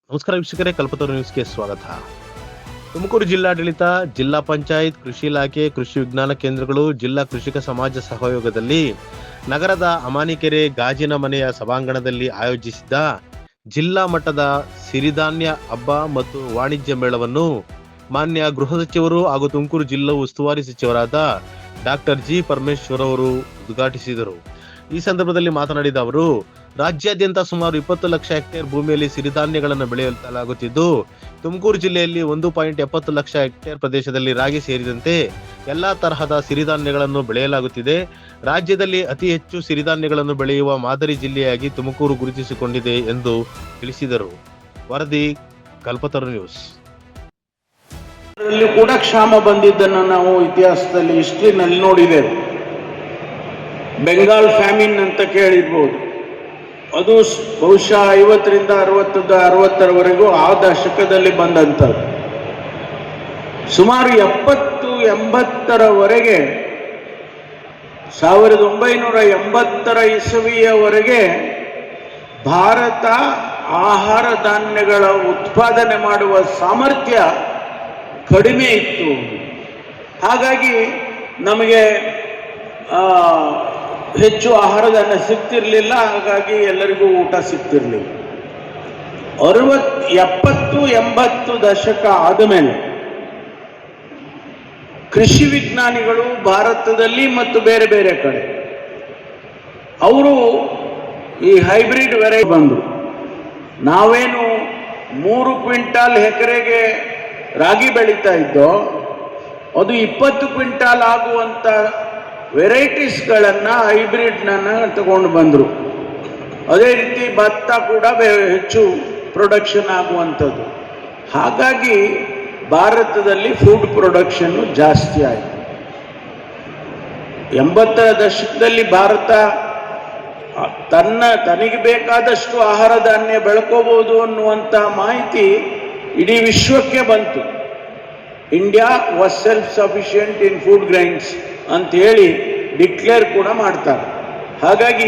ನಮಸ್ಕಾರ ವೀಕ್ಷಕರೇ, ಕಲ್ಪತರು ನ್ಯೂಸ್ಗೆ ಸ್ವಾಗತ. ತುಮಕೂರು ಜಿಲ್ಲಾಡಳಿತ, ಜಿಲ್ಲಾ ಪಂಚಾಯತ್, ಕೃಷಿ ಇಲಾಖೆ, ಕೃಷಿ ವಿಜ್ಞಾನ ಕೇಂದ್ರಗಳು, ಜಿಲ್ಲಾ ಕೃಷಿಕ ಸಮಾಜ ಸಹಯೋಗದಲ್ಲಿ ನಗರದ ಅಮಾನಿಕೆರೆ ಗಾಜಿನ ಮನೆಯ ಸಭಾಂಗಣದಲ್ಲಿ ಆಯೋಜಿಸಿದ್ದ ಜಿಲ್ಲಾ ಮಟ್ಟದ ಸಿರಿಧಾನ್ಯ ಹಬ್ಬ ಮತ್ತು ವಾಣಿಜ್ಯ ಮೇಳವನ್ನು ಮಾನ್ಯ ಗೃಹ ಸಚಿವರು ಹಾಗೂ ತುಮಕೂರು ಜಿಲ್ಲಾ ಉಸ್ತುವಾರಿ ಸಚಿವರಾದ ಡಾಕ್ಟರ್ ಜಿ ಪರಮೇಶ್ವರ್ ಅವರು ಉದ್ಘಾಟಿಸಿದರು. ಈ ಸಂದರ್ಭದಲ್ಲಿ ಮಾತನಾಡಿದ ಅವರು, ರಾಜ್ಯಾದ್ಯಂತ ಸುಮಾರು 20 ಲಕ್ಷ ಹೆಕ್ಟೇರ್ ಭೂಮಿಯಲ್ಲಿ ಸಿರಿಧಾನ್ಯಗಳನ್ನು ಬೆಳೆಯಲಾಗುತ್ತಿದ್ದು, ತುಮಕೂರು ಜಿಲ್ಲೆಯಲ್ಲಿ 1.70 ಲಕ್ಷ ಹೆಕ್ಟೇರ್ ಪ್ರದೇಶದಲ್ಲಿ ರಾಗಿ ಸೇರಿದಂತೆ ಎಲ್ಲಾ ತರಹದ ಸಿರಿಧಾನ್ಯಗಳನ್ನು ಬೆಳೆಯಲಾಗುತ್ತಿದೆ. ರಾಜ್ಯದಲ್ಲಿ ಅತಿ ಹೆಚ್ಚು ಸಿರಿಧಾನ್ಯಗಳನ್ನು ಬೆಳೆಯುವ ಮಾದರಿ ಜಿಲ್ಲೆಯಾಗಿ ತುಮಕೂರು ಗುರುತಿಸಿಕೊಂಡಿದೆ ಎಂದು ತಿಳಿಸಿದರು. ವರದಿ ಕಲ್ಪತರು ನ್ಯೂಸ್. ಅದರಲ್ಲಿ ಕೂಡ ಕ್ಷಾಮ ಬಂದಿದ್ದನ್ನು ನಾವು ಇತಿಹಾಸದಲ್ಲಿ ಹಿಸ್ಟ್ರಿನಲ್ಲಿ ನೋಡಿದ್ದೇವೆ. ಬೆಂಗಾಲ್ ಫ್ಯಾಮಿನ್ ಅಂತ ಕೇಳಿರ್ಬೋದು. ಅದು ಬಹುಶಃ 50ರಿಂದ 60ರವರೆಗೂ ಆ ದಶಕದಲ್ಲಿ ಬಂದಂಥದ್ದು. ಸುಮಾರು 70-80ರವರೆಗೆ 1980ರ ಇಸವಿಯವರೆಗೆ ಭಾರತ ಆಹಾರ ಧಾನ್ಯಗಳ ಉತ್ಪಾದನೆ ಮಾಡುವ ಸಾಮರ್ಥ್ಯ ಕಡಿಮೆ ಇತ್ತು. ಹಾಗಾಗಿ ನಮಗೆ ಹೆಚ್ಚು ಆಹಾರ ಧಾನ್ಯ ಸಿಗ್ತಿರ್ಲಿಲ್ಲ. ಹಾಗಾಗಿ ಎಲ್ಲರಿಗೂ ಊಟ ಸಿಗ್ತಿರ್ಲಿಲ್ಲ. 70-80 ದಶಕ ಆದಮೇಲೆ ಕೃಷಿ ವಿಜ್ಞಾನಿಗಳು ಭಾರತದಲ್ಲಿ ಮತ್ತು ಬೇರೆ ಬೇರೆ ಕಡೆ ಅವರು ಈ ಹೈಬ್ರಿಡ್ ವೆರೈಟಿ ಬಂದರು. ನಾವೇನು 3 ಕ್ವಿಂಟಾಲ್ ಎಕರೆಗೆ ರಾಗಿ ಬೆಳೀತಾ ಇದ್ದೋ ಅದು 20 ಕ್ವಿಂಟಾಲ್ ಆಗುವಂತ ವೆರೈಟೀಸ್ಗಳನ್ನು ಹೈಬ್ರಿಡ್ನ ತಗೊಂಡು ಬಂದರು. ಅದೇ ರೀತಿ ಭತ್ತ ಕೂಡ ಹೆಚ್ಚು ಪ್ರೊಡಕ್ಷನ್ ಆಗುವಂಥದ್ದು. ಹಾಗಾಗಿ ಭಾರತದಲ್ಲಿ ಫುಡ್ ಪ್ರೊಡಕ್ಷನ್ ಜಾಸ್ತಿ ಆಯಿತು. 80ರ ದಶಕದಲ್ಲಿ ಭಾರತ ತನಗೆ ಬೇಕಾದಷ್ಟು ಆಹಾರ ಧಾನ್ಯ ಬೆಳ್ಕೋಬಹುದು ಅನ್ನುವಂಥ ಮಾಹಿತಿ ಇಡೀ ವಿಶ್ವಕ್ಕೆ ಬಂತು. India was self sufficient in food grains ಅಂತ ಹೇಳಿ ಡಿಕ್ಲೇರ್ ಕೂಡ ಮಾಡ್ತಾರೆ. ಹಾಗಾಗಿ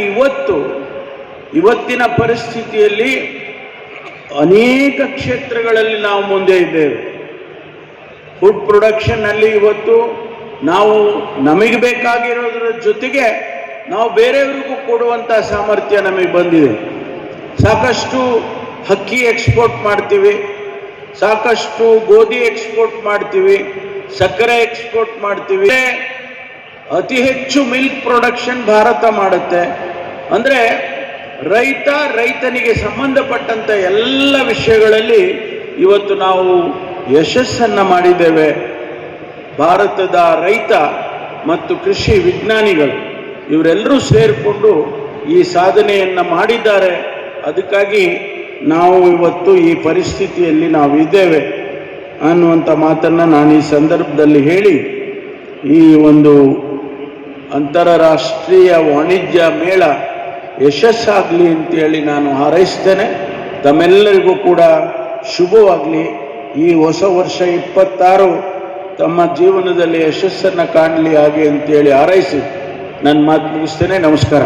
ಇವತ್ತಿನ ಪರಿಸ್ಥಿತಿಯಲ್ಲಿ ಅನೇಕ ಕ್ಷೇತ್ರಗಳಲ್ಲಿ ನಾವು ಮುಂದೆ ಇದ್ದೇವೆ. ಫುಡ್ ಪ್ರೊಡಕ್ಷನ್ ಅಲ್ಲಿ ಇವತ್ತು ನಾವು ನಮಗೆ ಬೇಕಾಗಿರೋದ್ರ ಜೊತೆಗೆ ನಾವು ಬೇರೆಯವರಿಗೂ ಕೊಡುವಂಥ ಸಾಮರ್ಥ್ಯ ನಮಗೆ ಬಂದಿದೆ. ಸಾಕಷ್ಟು ಅಕ್ಕಿ ಎಕ್ಸ್ಪೋರ್ಟ್ ಮಾಡ್ತೀವಿ, ಸಾಕಷ್ಟು ಗೋಧಿ ಎಕ್ಸ್ಪೋರ್ಟ್ ಮಾಡ್ತೀವಿ, ಸಕ್ಕರೆ ಎಕ್ಸ್ಪೋರ್ಟ್ ಮಾಡ್ತೀವಿ. ಅತಿ ಹೆಚ್ಚು ಮಿಲ್ಕ್ ಪ್ರೊಡಕ್ಷನ್ ಭಾರತ ಮಾಡುತ್ತೆ. ಅಂದರೆ ರೈತನಿಗೆ ಸಂಬಂಧಪಟ್ಟಂತ ಎಲ್ಲ ವಿಷಯಗಳಲ್ಲಿ ಇವತ್ತು ನಾವು ಯಶಸ್ಸನ್ನು ಮಾಡಿದ್ದೇವೆ. ಭಾರತದ ರೈತ ಮತ್ತು ಕೃಷಿ ವಿಜ್ಞಾನಿಗಳು ಇವರೆಲ್ಲರೂ ಸೇರಿಕೊಂಡು ಈ ಸಾಧನೆಯನ್ನು ಮಾಡಿದ್ದಾರೆ. ಅದಕ್ಕಾಗಿ ನಾವು ಇವತ್ತು ಈ ಪರಿಸ್ಥಿತಿಯಲ್ಲಿ ನಾವು ಇದ್ದೇವೆ ಅನ್ನುವಂಥ ಮಾತನ್ನು ನಾನು ಈ ಸಂದರ್ಭದಲ್ಲಿ ಹೇಳಿ, ಈ ಒಂದು ಅಂತಾರಾಷ್ಟ್ರೀಯ ವಾಣಿಜ್ಯ ಮೇಳ ಯಶಸ್ಸಾಗಲಿ ಅಂತೇಳಿ ನಾನು ಹಾರೈಸ್ತೇನೆ. ತಮ್ಮೆಲ್ಲರಿಗೂ ಕೂಡ ಶುಭವಾಗಲಿ. ಈ ಹೊಸ ವರ್ಷ 26 ತಮ್ಮ ಜೀವನದಲ್ಲಿ ಯಶಸ್ಸನ್ನು ಕಾಣಲಿ ಹಾಗೆ ಅಂತೇಳಿ ಹಾರೈಸಿ ನನ್ನ ಮಾತು ಮುಗಿಸ್ತೇನೆ. ನಮಸ್ಕಾರ.